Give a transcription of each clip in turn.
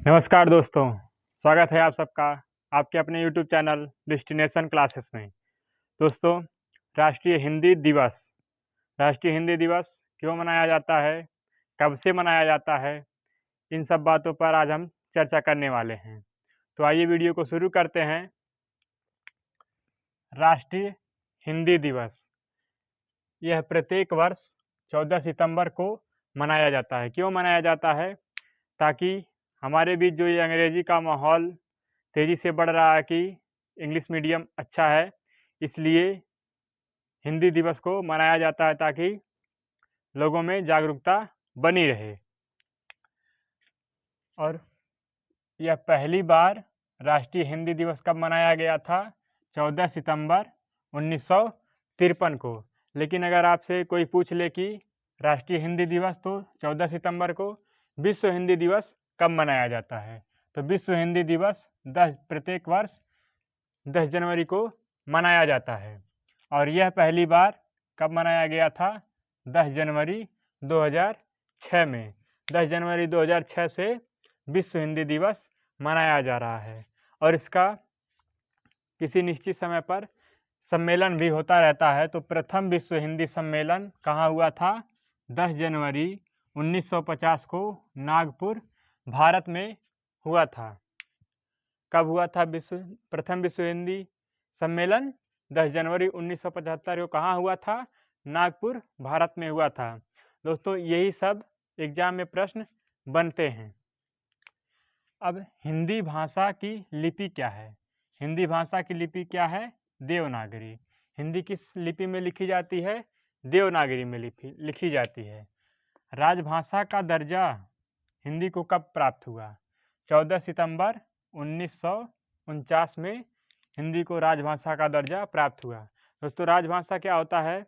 नमस्कार दोस्तों, स्वागत है आप सबका आपके अपने YouTube चैनल डेस्टिनेशन क्लासेस में। दोस्तों, राष्ट्रीय हिंदी दिवस क्यों मनाया जाता है, कब से मनाया जाता है, इन सब बातों पर आज हम चर्चा करने वाले हैं। तो आइए वीडियो को शुरू करते हैं। राष्ट्रीय हिंदी दिवस यह प्रत्येक वर्ष 14 सितंबर को मनाया जाता है। क्यों मनाया जाता है? ताकि हमारे बीच जो ये अंग्रेजी का माहौल तेज़ी से बढ़ रहा है कि इंग्लिश मीडियम अच्छा है, इसलिए हिंदी दिवस को मनाया जाता है ताकि लोगों में जागरूकता बनी रहे। और यह पहली बार राष्ट्रीय हिंदी दिवस कब मनाया गया था? 14 सितंबर 1953 को। लेकिन अगर आपसे कोई पूछ ले कि राष्ट्रीय हिंदी दिवस तो 14 सितंबर को, विश्व हिंदी दिवस कब मनाया जाता है? तो विश्व हिंदी दिवस प्रत्येक वर्ष 10 जनवरी को मनाया जाता है। और यह पहली बार कब मनाया गया था? 10 जनवरी 2006 में। 10 जनवरी 2006 से विश्व हिंदी दिवस मनाया जा रहा है। और इसका किसी निश्चित समय पर सम्मेलन भी होता रहता है। तो प्रथम विश्व हिंदी सम्मेलन कहाँ हुआ था? 10 जनवरी 1950 को नागपुर, भारत में हुआ था। कब हुआ था प्रथम विश्व हिंदी सम्मेलन? 10 जनवरी 1975 को कहाँ हुआ था? नागपुर, भारत में हुआ था। दोस्तों, यही सब एग्जाम में प्रश्न बनते हैं। अब हिंदी भाषा की लिपि क्या है? हिंदी भाषा की लिपि क्या है? देवनागरी। हिंदी किस लिपि में लिखी जाती है? देवनागरी में लिखी जाती है। राजभाषा का दर्जा हिंदी को कब प्राप्त हुआ? 14 सितंबर 1949 में हिंदी को राजभाषा का दर्जा प्राप्त हुआ। दोस्तों, राजभाषा क्या होता है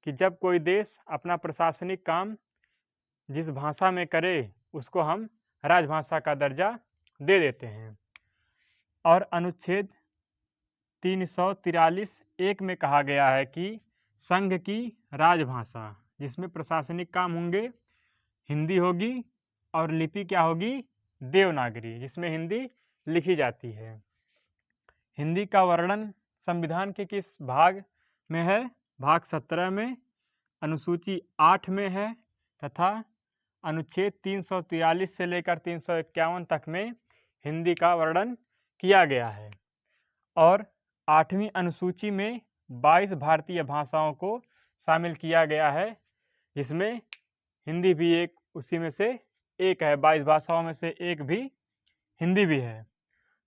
कि जब कोई देश अपना प्रशासनिक काम जिस भाषा में करे उसको हम राजभाषा का दर्जा दे देते हैं। और अनुच्छेद 343(1) में कहा गया है कि संघ की राजभाषा जिसमें प्रशासनिक काम होंगे हिंदी होगी और लिपि क्या होगी? देवनागरी, जिसमें हिंदी लिखी जाती है। हिंदी का वर्णन संविधान के किस भाग में है? भाग 17 में, अनुसूची 8 में है तथा अनुच्छेद 343 से लेकर 351 तक में हिंदी का वर्णन किया गया है। और 8वीं अनुसूची में 22 भारतीय भाषाओं को शामिल किया गया है, जिसमें हिंदी भी एक उसी में से एक है। 22 भाषाओं में से एक भी हिंदी भी है।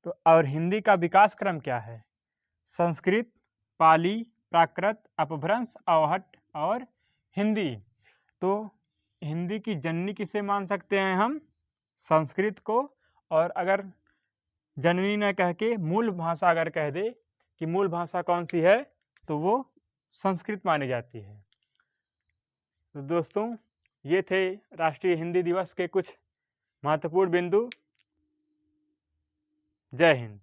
तो और हिंदी का विकास क्रम क्या है? संस्कृत, पाली, प्राकृत, अपभ्रंश, अवहट्ट और हिंदी। तो हिंदी की जननी किसे मान सकते हैं हम? संस्कृत को। और अगर जननी न कह के मूल भाषा अगर कह दे कि मूल भाषा कौन सी है, तो वो संस्कृत मानी जाती है। तो दोस्तों, ये थे राष्ट्रीय हिंदी दिवस के कुछ महत्वपूर्ण बिंदु। जय हिंद।